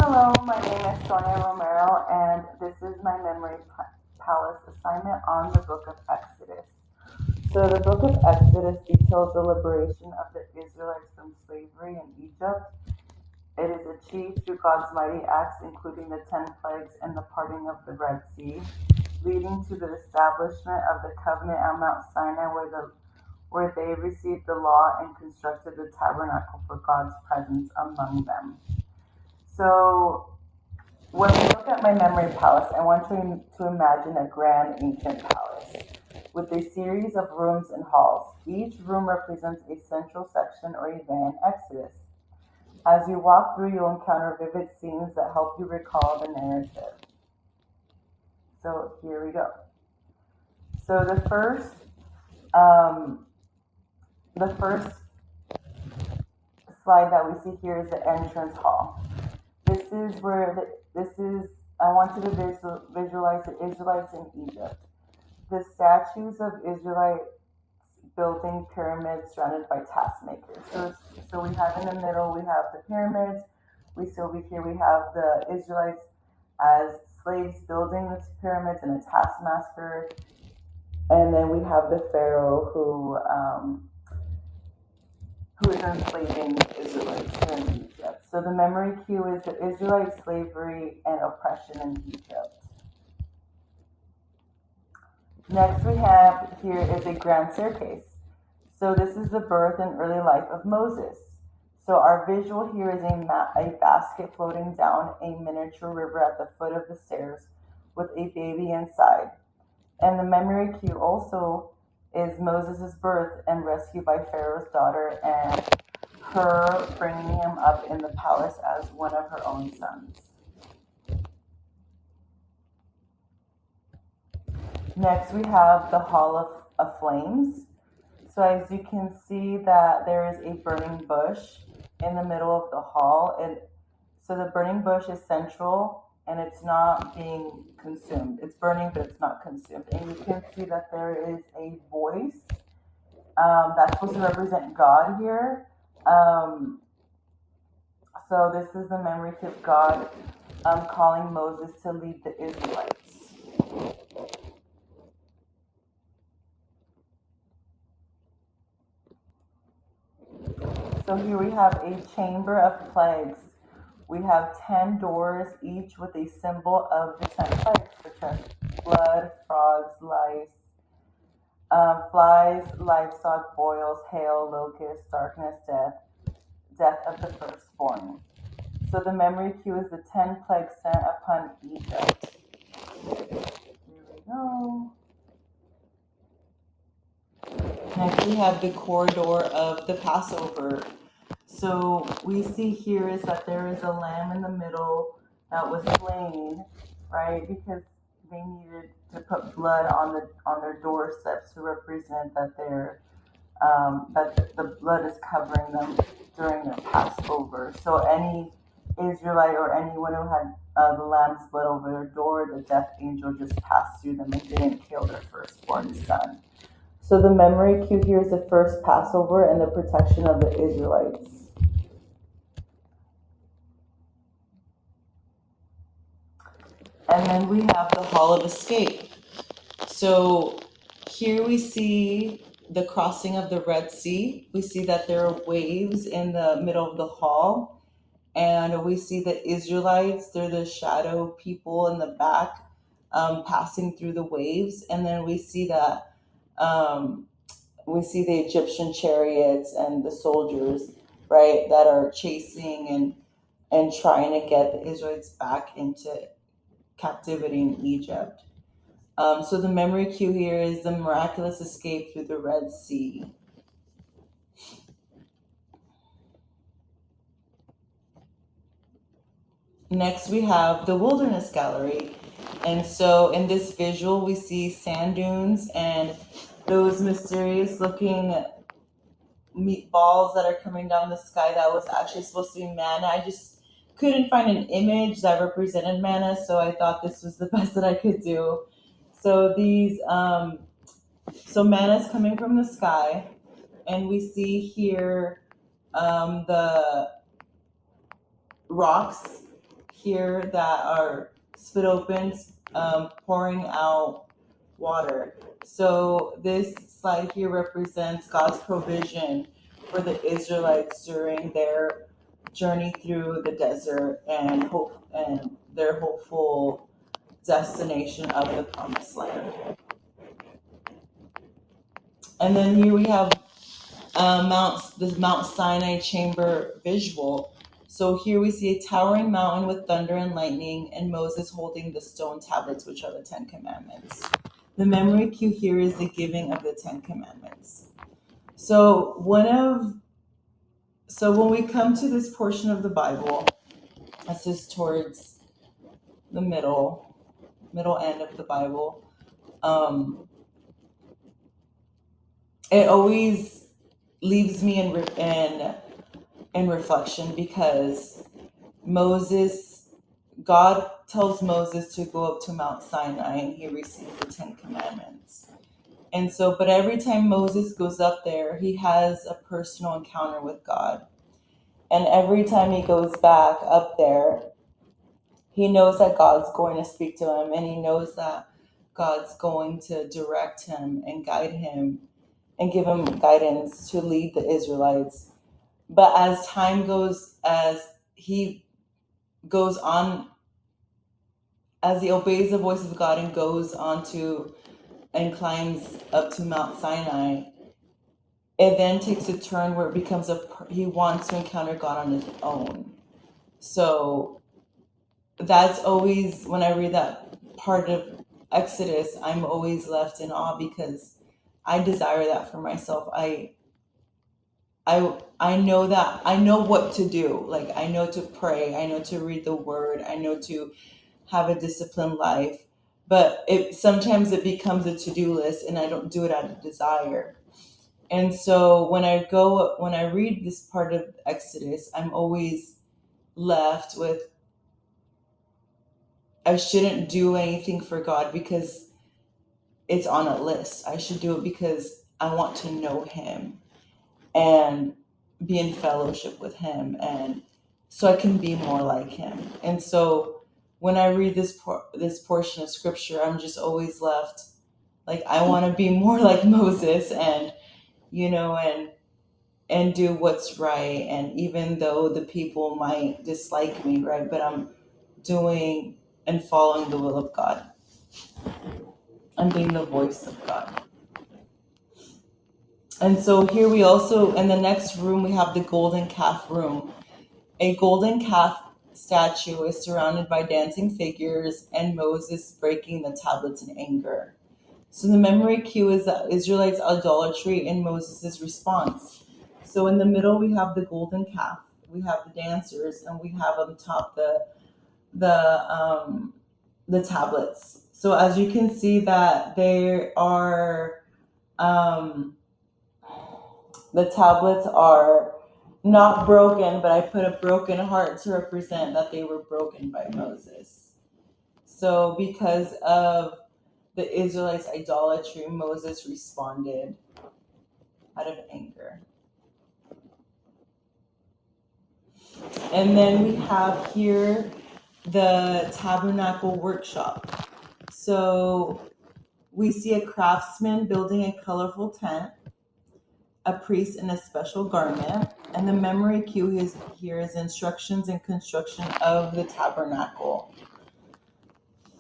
Hello, my name is Sonia Romero, and this is my Memory Palace assignment on the Book of Exodus. So, the Book of Exodus details the liberation of the Israelites from slavery in Egypt. It is achieved through God's mighty acts, including the 10 plagues and the parting of the Red Sea, leading to the establishment of the covenant at Mount Sinai, where they received the law and constructed the tabernacle for God's presence among them. So, when we look at my memory palace, I want to imagine a grand ancient palace with a series of rooms and halls. Each room represents a central section or event in Exodus. As you walk through, you'll encounter vivid scenes that help you recall the narrative. So here we go. So the first slide that we see here is the entrance hall. This is I want you to visualize the Israelites in Egypt. The statues of Israelites building pyramids surrounded by taskmakers. So we have in the middle, we have the pyramids. Over here, we have the Israelites as slaves building the pyramids and a taskmaster. And then we have the Pharaoh who is enslaving the Israelites here in Egypt. So the memory cue is the Israelite slavery and oppression in Egypt. Next we have here is a grand staircase. So this is the birth and early life of Moses. So our visual here is a basket floating down a miniature river at the foot of the stairs with a baby inside. And the memory cue also is Moses' birth and rescue by Pharaoh's daughter and her bringing him up in the palace as one of her own sons. Next, we have the Hall of Flames. So as you can see that there is a burning bush in the middle of the hall. So the burning bush is central and it's not being consumed. It's burning, but it's not consumed. And you can see that there is a voice that's supposed to represent God here. So this is the memory of God calling Moses to lead the Israelites. So here we have a chamber of plagues. We have 10 doors, each with a symbol of the 10 plagues, such as blood, frogs, flies, livestock, boils, hail, locusts, darkness, death of the firstborn. So the memory cue is the 10 plagues sent upon Egypt. Here we go. Next we have the corridor of the Passover. So we see here is that there is a lamb in the middle that was slain, right? Because they needed to put blood on their doorsteps to represent that that the blood is covering them during their Passover. So any Israelite or anyone who had the lamb's blood over their door, the death angel just passed through them and didn't kill their firstborn son. So the memory cue here is the first Passover and the protection of the Israelites. And then we have the Hall of Escape. So here we see the crossing of the Red Sea. We see that there are waves in the middle of the hall. And we see the Israelites, they're the shadow people in the back passing through the waves. And then we see that we see the Egyptian chariots and the soldiers, right, that are chasing and trying to get the Israelites back into captivity in Egypt. So the memory cue here is the miraculous escape through the Red Sea. Next, we have the Wilderness Gallery. And so in this visual, we see sand dunes and those mysterious looking meatballs that are coming down the sky that was actually supposed to be manna. I just couldn't find an image that represented manna, so I thought this was the best that I could do. So so manna is coming from the sky, and we see here the rocks here that are split open, pouring out water. So this slide here represents God's provision for the Israelites during their journey through the desert and hope and their hopeful destination of the promised land. And then here we have the Mount Sinai chamber visual. So here we see a towering mountain with thunder and lightning, and Moses holding the stone tablets, which are the Ten Commandments. The memory cue here is the giving of the Ten Commandments. So when we come to this portion of the Bible, this is towards the middle end of the Bible. It always leaves me in reflection, because God tells Moses to go up to Mount Sinai and he receives the Ten Commandments. And so, but every time Moses goes up there, he has a personal encounter with God. And every time he goes back up there, he knows that God's going to speak to him, and he knows that God's going to direct him and guide him and give him guidance to lead the Israelites. But as time goes, as he goes on, as he obeys the voice of God and goes on to and climbs up to Mount Sinai, it then takes a turn where it becomes he wants to encounter God on his own. So that's always, when I read that part of Exodus, I'm always left in awe, because I desire that for myself. I know that I know what to do. Like, I know to pray, I know to read the word, I know to have a disciplined life, but sometimes it becomes a to-do list and I don't do it out of desire. And so when I read this part of Exodus, I'm always left with, I shouldn't do anything for God because it's on a list. I should do it because I want to know him and be in fellowship with him, and so I can be more like him. And so when I read this portion of scripture, I'm just always left like, I want to be more like Moses, and and do what's right. And even though the people might dislike me, right, but I'm doing and following the will of God. I'm being the voice of God. And so here we also, in the next room, we have the golden calf room. A golden calf statue is surrounded by dancing figures and Moses breaking the tablets in anger. So the memory cue is the Israelites' idolatry and Moses' response. So in the middle, we have the golden calf, we have the dancers, and we have on top the tablets. So as you can see that there are, the tablets are not broken, but I put a broken heart to represent that they were broken by Moses. So because of the Israelites' idolatry, Moses responded out of anger. And then we have here the tabernacle workshop. So we see a craftsman building a colorful tent, a priest in a special garment, and the memory cue here is instructions and construction of the tabernacle.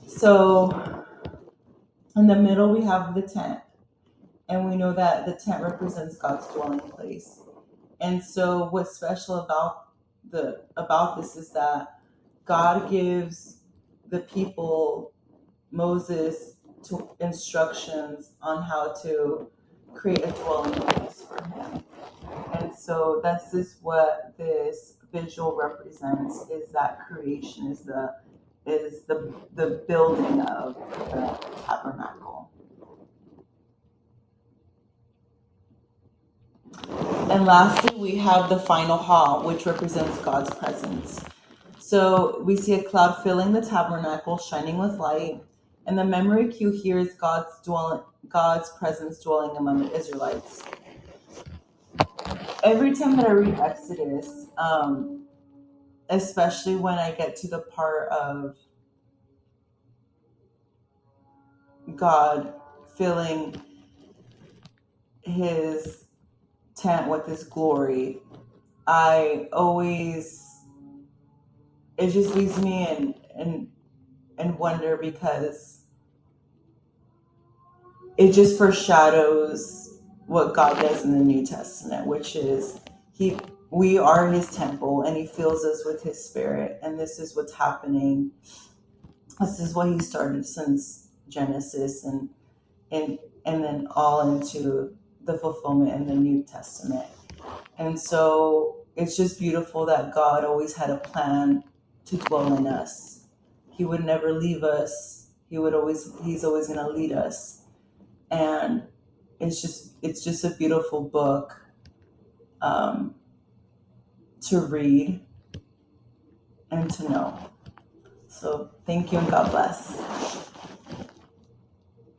So in the middle, we have the tent, and we know that the tent represents God's dwelling place. And so what's special about this is that God gives the people, Moses, instructions on how to create a dwelling place for him. And so this is what this visual represents, is that creation, is the building of the tabernacle. And lastly, we have the final hall, which represents God's presence. So we see a cloud filling the tabernacle, shining with light. And the memory cue here is God's presence dwelling among the Israelites. Every time that I read Exodus, especially when I get to the part of God filling his tent with his glory. I always, it just leaves me in wonder, because it just foreshadows what God does in the New Testament, which is he we are his temple, and he fills us with his spirit, and this is what's happening. This is what he started since Genesis, and and then all into the fulfillment in the New Testament. And so it's just beautiful that God always had a plan to dwell in us. He would never leave us. He's always going to lead us. And it's just a beautiful book, um, to read and to know. So thank you, and God bless.